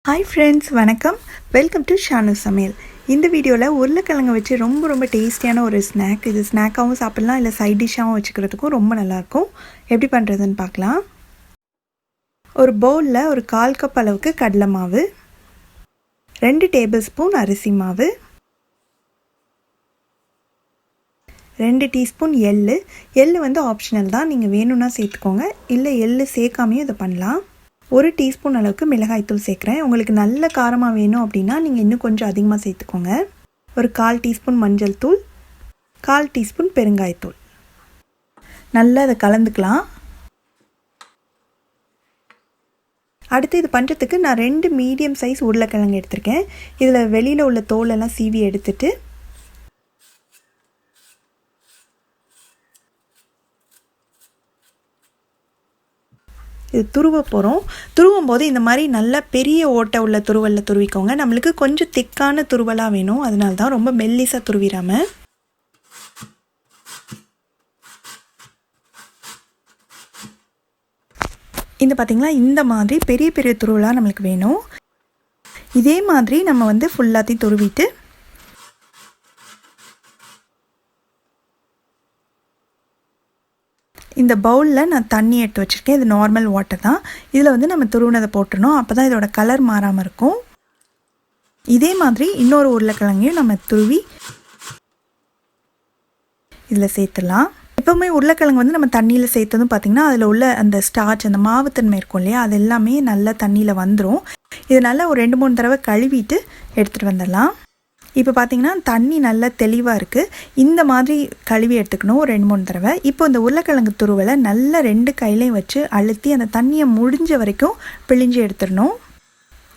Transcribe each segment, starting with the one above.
Hi friends, வணக்கம். Welcome to Shanu சமையல். இந்த வீடியோவில் உருளைக்கிழங்கு வச்சு ரொம்ப டேஸ்டியான ஒரு ஸ்நாக். இது ஸ்நாக்காகவும் சாப்பிடலாம், இல்லை சைட் டிஷ்ஷாகவும் வச்சுக்கிறதுக்கும் ரொம்ப நல்லாயிருக்கும். எப்படி பண்ணுறதுன்னு பார்க்கலாம். ஒரு பவுலில் ஒரு 1/4 கப் அளவுக்கு கடலை மாவு, 2 டேபிள் ஸ்பூன் அரிசி மாவு, 2 டீஸ்பூன் எள்ளு வந்து ஆப்ஷனல் தான், நீங்கள் வேணும்னா சேர்த்துக்கோங்க, இல்லை எள்ளு சேர்க்காமையும் இதை பண்ணலாம். 1 டீஸ்பூன் அளவுக்கு மிளகாய்த்தூள் சேர்க்குறேன். உங்களுக்கு நல்ல காரமாக வேணும் அப்படின்னா நீங்கள் இன்னும் கொஞ்சம் அதிகமாக சேர்த்துக்கோங்க. ஒரு 1/4 டீஸ்பூன் மஞ்சள் தூள், 1/4 டீஸ்பூன் பெருங்காயத்தூள். நல்லா அதை கலந்துக்கலாம். அடுத்து இது பண்ணுறதுக்கு நான் 2 மீடியம் சைஸ் உருளைக்கிழங்கு எடுத்திருக்கேன். இதில் வெளியில் உள்ள தோலெல்லாம் சீவி எடுத்துட்டு இது துருவ போகிறோம். துருவும் போது இந்த மாதிரி நல்ல பெரிய ஓட்டை உள்ள துருவலில் துருவிக்கோங்க. நம்மளுக்கு கொஞ்சம் திக்கான துருவலாக வேணும், அதனால தான் ரொம்ப மெல்லிசாக துருவிடாமல். இந்த பார்த்திங்களா, இந்த மாதிரி பெரிய துருவலாக நம்மளுக்கு வேணும். இதே மாதிரி நம்ம வந்து ஃபுல்லாத்தையும் துருவிட்டு இந்த பவுலில் நான் தண்ணி எடுத்து வச்சுருக்கேன். இது நார்மல் வாட்டர் தான். இதில் வந்து நம்ம துருவினதை போட்டுடணும், அப்போ தான் இதோட கலர் மாறாமல் இருக்கும். இதே மாதிரி இன்னொரு உருளைக்கிழங்கையும் நம்ம துருவி இதில் சேர்த்துடலாம். எப்போவுமே உருளைக்கிழங்கு வந்து நம்ம தண்ணியில் சேர்த்ததும் பார்த்திங்கன்னா அதில் உள்ள அந்த ஸ்டார்ச், அந்த மாவுத்தன்மை இருக்கும் இல்லையா, அது எல்லாமே நல்லா தண்ணியில் வந்துடும். இது நல்லா ஒரு 2-3 தடவை கழுவிட்டு எடுத்துகிட்டு வந்துடலாம். இப்போ பார்த்திங்கன்னா தண்ணி நல்லா தெளிவாக இருக்குது. இந்த மாதிரி கழுவி எடுத்துக்கணும் ஒரு 2-3 தடவை. இப்போ இந்த உருளைக்கிழங்கு துருவலை நல்லா 2 கையிலையும் வச்சு அழுத்தி அந்த தண்ணியை முடிஞ்ச வரைக்கும் பிழிஞ்சு எடுத்துடணும்.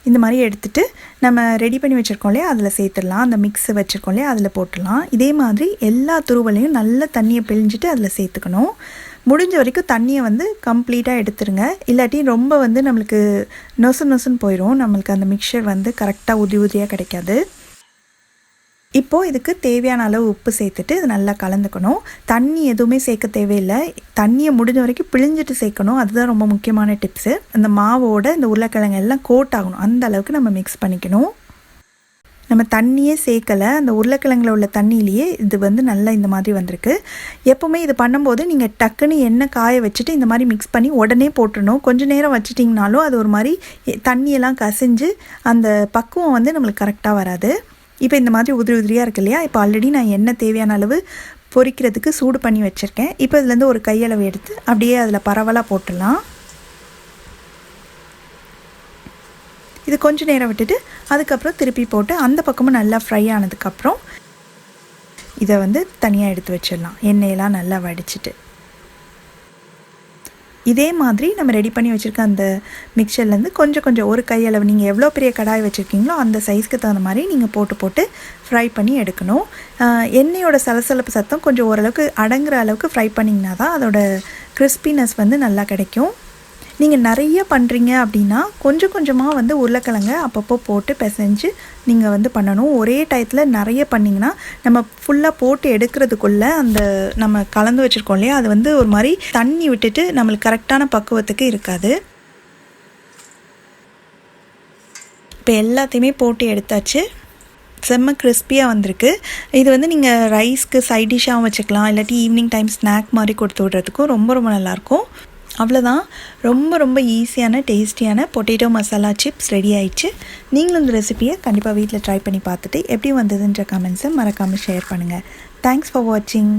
இந்த மாதிரி எடுத்துகிட்டு நம்ம ரெடி பண்ணி வச்சுருக்கோம் இல்லையா, அதில் சேர்த்துடலாம். அந்த மிக்ஸ் வச்சுருக்கோம் இல்லையா, அதில் போட்டுடலாம். இதே மாதிரி எல்லா துருவலையும் நல்லா தண்ணியை பிழிஞ்சிட்டு அதில் சேர்த்துக்கணும். முடிஞ்ச வரைக்கும் தண்ணியை வந்து கம்ப்ளீட்டாக எடுத்துருங்க, இல்லாட்டி ரொம்ப வந்து நம்மளுக்கு நொசுன்னு போயிடும். நம்மளுக்கு அந்த மிக்சர் வந்து கரெக்டாக உதியாக கிடைக்காது. இப்போது இதுக்கு தேவையான அளவு உப்பு சேர்த்துட்டு இது நல்லா கலந்துக்கணும். தண்ணி எதுவுமே சேர்க்க தேவையில்லை, தண்ணியை முடிஞ்ச வரைக்கும் பிழிஞ்சிட்டு சேர்க்கணும். அதுதான் ரொம்ப முக்கியமான டிப்ஸு. அந்த மாவோட இந்த உருளைக்கிழங்கு எல்லாம் கோட் ஆகணும், அந்த அளவுக்கு நம்ம மிக்ஸ் பண்ணிக்கணும். நம்ம தண்ணியே சேர்க்கலை, அந்த உருளைக்கிழங்குல உள்ள தண்ணியிலேயே இது வந்து நல்லா இந்த மாதிரி வந்திருக்கு. எப்போவுமே இது பண்ணும்போது நீங்கள் டக்குன்னு எண்ணெய் காய வச்சுட்டு இந்த மாதிரி மிக்ஸ் பண்ணி உடனே போட்டுடணும். கொஞ்சம் நேரம் வச்சிட்டிங்கனாலும் அது ஒரு மாதிரி தண்ணியெல்லாம் கசிஞ்சு அந்த பக்குவம் வந்து நம்மளுக்கு கரெக்டாக வராது. இப்போ இந்த மாதிரி உதிரியாக இருக்கு இல்லையா, இப்போ ஆல்ரெடி நான் எண்ணெய் தேவையான அளவு பொரிக்கிறதுக்கு சூடு பண்ணி வச்சுருக்கேன். இப்போ இதுலேருந்து ஒரு கையளவு எடுத்து அப்படியே அதில் பரவலாக போட்டுடலாம். இது கொஞ்சம் நேரம் விட்டுட்டு அதுக்கப்புறம் திருப்பி போட்டு அந்த பக்கமும் நல்லா ஃப்ரை ஆனதுக்கப்புறம் இதை வந்து தனியாக எடுத்து வச்சிடலாம், எண்ணெயெல்லாம் நல்லா வடிச்சிட்டு. இதே மாதிரி நம்ம ரெடி பண்ணி வச்சுருக்க அந்த மிக்சர்லேருந்து கொஞ்சம் ஒரு கையளவு, நீங்கள் எவ்வளோ பெரிய கடாய் வச்சுருக்கீங்களோ அந்த சைஸ்க்கு தகுந்த மாதிரி நீங்கள் போட்டு ஃப்ரை பண்ணி எடுக்கணும். எண்ணெயோட சலசலப்பு சத்தம் கொஞ்சம் ஓரளவுக்கு அடங்குற அளவுக்கு ஃப்ரை பண்ணிங்கன்னா தான் அதோட கிறிஸ்பினஸ் வந்து நல்லா கிடைக்கும். நீங்கள் நிறைய பண்ணுறீங்க அப்படின்னா கொஞ்சமாக வந்து உருளைக்கிழங்க அப்பப்போ போட்டு பிசைஞ்சு நீங்கள் வந்து பண்ணணும். ஒரே டயத்தில் நிறைய பண்ணிங்கன்னா நம்ம ஃபுல்லாக போட்டு எடுக்கிறதுக்குள்ளே அந்த நம்ம கலந்து வச்சுருக்கோம் இல்லையா, அது வந்து ஒரு மாதிரி தண்ணி விட்டுட்டு நம்மளுக்கு கரெக்டான பக்குவத்துக்கு இருக்காது. இப்போ எல்லாத்தையுமே போட்டு எடுத்தாச்சு, செம்ம கிறிஸ்பியாக வந்திருக்கு. இது வந்து நீங்கள் ரைஸ்க்கு சைட் டிஷ்ஷாகவும் வச்சுக்கலாம், இல்லாட்டி ஈவினிங் டைம் ஸ்நாக் மாதிரி கொடுத்து விடுறதுக்கும் ரொம்ப நல்லாயிருக்கும். அவ்வளோதான், ரொம்ப ஈஸியான டேஸ்டியான பொட்டேட்டோ மசாலா சிப்ஸ் ரெடி ஆயிடுச்சு. நீங்களும் இந்த ரெசிபியை கண்டிப்பாக வீட்டில் ட்ரை பண்ணி பார்த்துட்டு எப்படி வந்ததுன்ற கமெண்ட்ஸை மறக்காமல் ஷேர் பண்ணுங்கள். தேங்க்ஸ் ஃபார் வாட்சிங்.